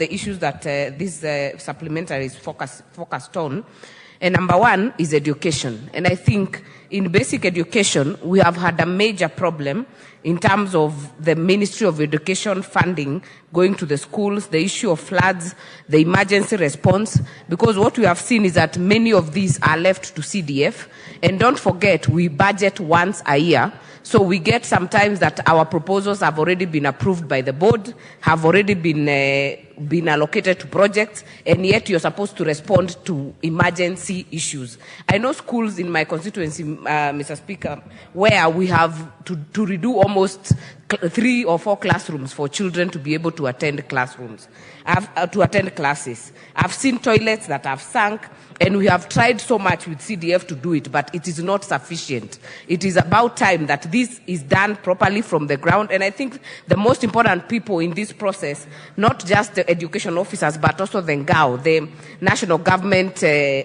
the issues that this supplementary is focused on. And number one is education. And I think in basic education, we have had a major problem in terms of the Ministry of Education funding going to the schools, the issue of floods, the emergency response, because what we have seen is that many of these are left to CDF. And don't forget, we budget once a year. So we get sometimes that our proposals have already been approved by the board, have already been allocated to projects, and yet you're supposed to respond to emergency issues. I know schools in my constituency, Mr. Speaker, where we have to redo almost 3 or 4 classrooms for children to be able to attend classes. I've seen toilets that have sunk, and we have tried so much with CDF to do it, but it is not sufficient. It is about time that this is done properly from the ground, and I think the most important people in this process, not just the education officers, but also the NGAO, the national government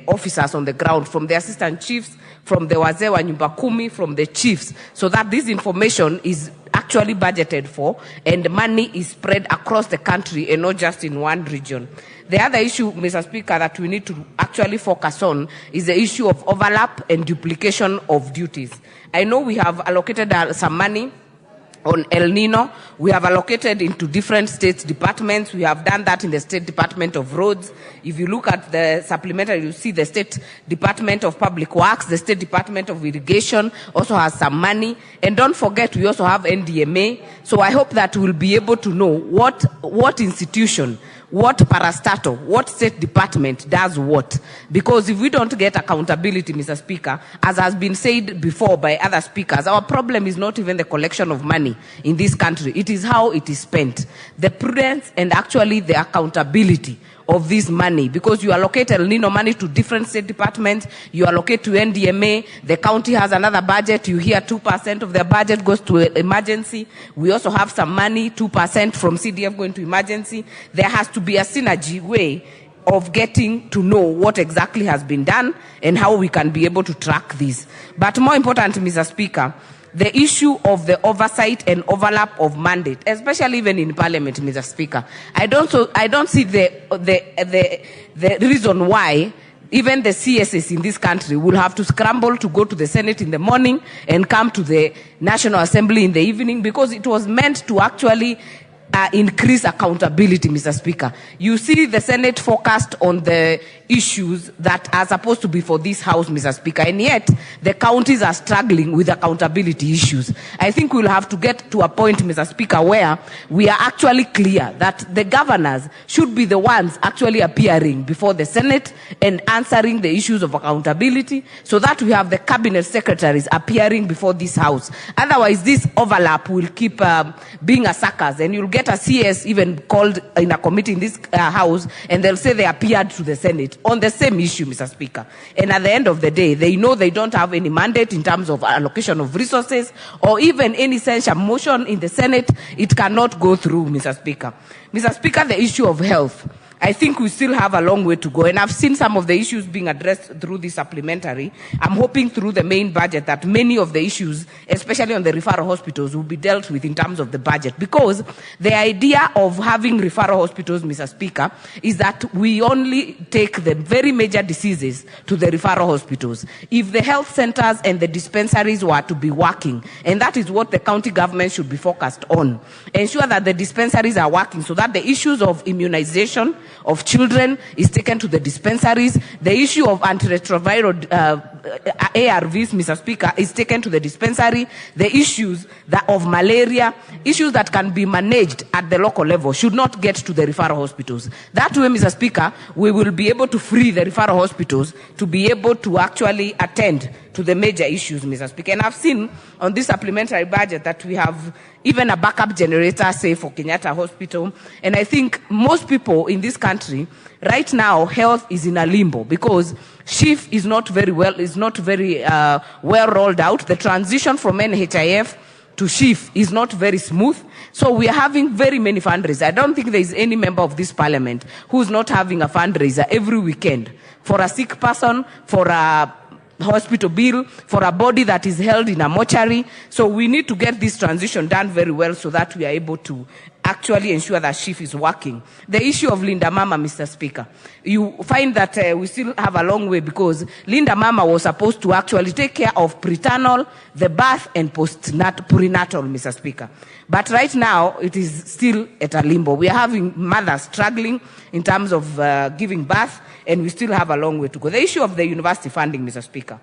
officers on the ground, from the assistant chiefs, from the wazee wa nyumba kumi, from the chiefs, so that this information is actually budgeted for and money is spread across the country and not just in one region. The other issue, Mr. Speaker, that we need to actually focus on is the issue of overlap and duplication of duties. I know we have allocated some money on El Nino. We have allocated into different state departments. We have done that in the State Department of Roads. If you look at the supplementary, you see the State Department of Public Works, the State Department of Irrigation also has some money. And don't forget, we also have NDMA. So I hope that we'll be able to know what institution, what parastatal, what state department does what. Because if we don't get accountability, Mr. Speaker, as has been said before by other speakers, our problem is not even the collection of money in this country. It is how it is spent. The prudence and actually the accountability of this money, because you allocate El Nino money to different state departments, you allocate to NDMA, the county has another budget, you hear 2% of their budget goes to emergency. We also have some money, 2% from CDF going to emergency. There has to be a synergy way of getting to know what exactly has been done and how we can be able to track this. But more important, Mr. Speaker, the issue of the oversight and overlap of mandate, especially even in Parliament, Mr. Speaker. I don't see the reason why even the CSS in this country will have to scramble to go to the Senate in the morning and come to the National Assembly in the evening, because it was meant to actually increase accountability, Mr. Speaker. You see the Senate focused on the issues that are supposed to be for this House, Mr. Speaker, and yet the counties are struggling with accountability issues. I think we'll have to get to a point, Mr. Speaker, where we are actually clear that the governors should be the ones actually appearing before the Senate and answering the issues of accountability, so that we have the cabinet secretaries appearing before this House. Otherwise, this overlap will keep being a circus, and you'll get a CS even called in a committee in this House, and they'll say they appeared to the Senate on the same issue, Mr. Speaker. And at the end of the day, they know they don't have any mandate in terms of allocation of resources or even any censure motion in the Senate. It cannot go through, Mr. Speaker. Mr. Speaker, the issue of health, I think we still have a long way to go, and I've seen some of the issues being addressed through the supplementary. I'm hoping through the main budget that many of the issues, especially on the referral hospitals, will be dealt with in terms of the budget, because the idea of having referral hospitals, Mr. Speaker, is that we only take the very major diseases to the referral hospitals. If the health centers and the dispensaries were to be working, and that is what the county government should be focused on, ensure that the dispensaries are working so that the issues of immunization of children is taken to the dispensaries. The issue of antiretroviral ARVs, Mr. Speaker, is taken to the dispensary. The issues of malaria, issues that can be managed at the local level, should not get to the referral hospitals. That way, Mr. Speaker, we will be able to free the referral hospitals to be able to actually attend to the major issues, Mr. Speaker. And I've seen on this supplementary budget that we have even a backup generator, say, for Kenyatta Hospital. And I think most people in this country, right now, health is in a limbo, because SHIF is not very well rolled out. The transition from NHIF to SHIF is not very smooth. So we are having very many fundraisers. I don't think there is any member of this parliament who's not having a fundraiser every weekend for a sick person, for a hospital bill, for a body that is held in a mortuary. So we need to get this transition done very well so that we are able to actually ensure that SHIF is working. The issue of Linda Mama, Mr. Speaker, you find that we still have a long way, because Linda Mama was supposed to actually take care of prenatal, the birth, and prenatal, Mr. Speaker. But right now, it is still at a limbo. We are having mothers struggling in terms of giving birth, and we still have a long way to go. The issue of the university funding, Mr. Speaker,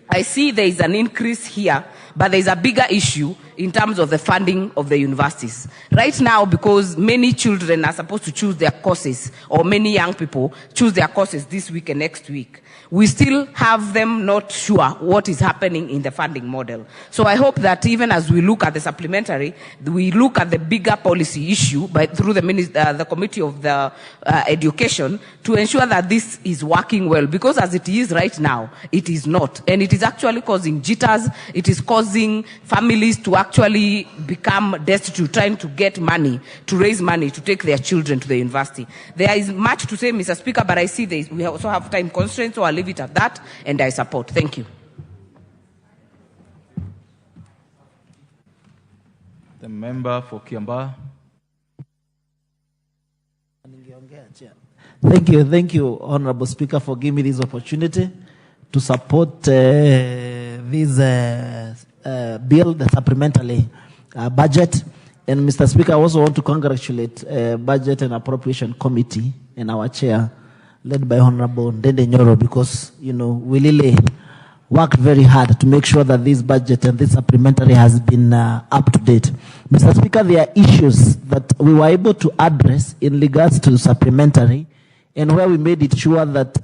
I see there is an increase here, but there is a bigger issue in terms of the funding of the universities. Right now, because many children are supposed to choose their courses, or many young people choose their courses this week and next week, we still have them not sure what is happening in the funding model. So I hope that even as we look at the supplementary, we look at the bigger policy issue through the Committee of the Education, to ensure that this is working well, because as it is right now, it is not. And it is actually causing jitters. It is causing families to actually become destitute, trying to get money, to raise money, to take their children to the university. There is much to say, Mr. Speaker, but I see we also have time constraints, so I'll leave it at that, and I support. Thank you. The member for Kiambaa. Thank you, Honorable Speaker, for giving me this opportunity to support this bill, the supplementary budget. And Mr. Speaker, I also want to congratulate Budget and Appropriation Committee and our chair, led by Honorable Ndende Nyoro, because, we really worked very hard to make sure that this budget and this supplementary has been up to date. Mr. Speaker, there are issues that we were able to address in regards to the supplementary, and where we made it sure that,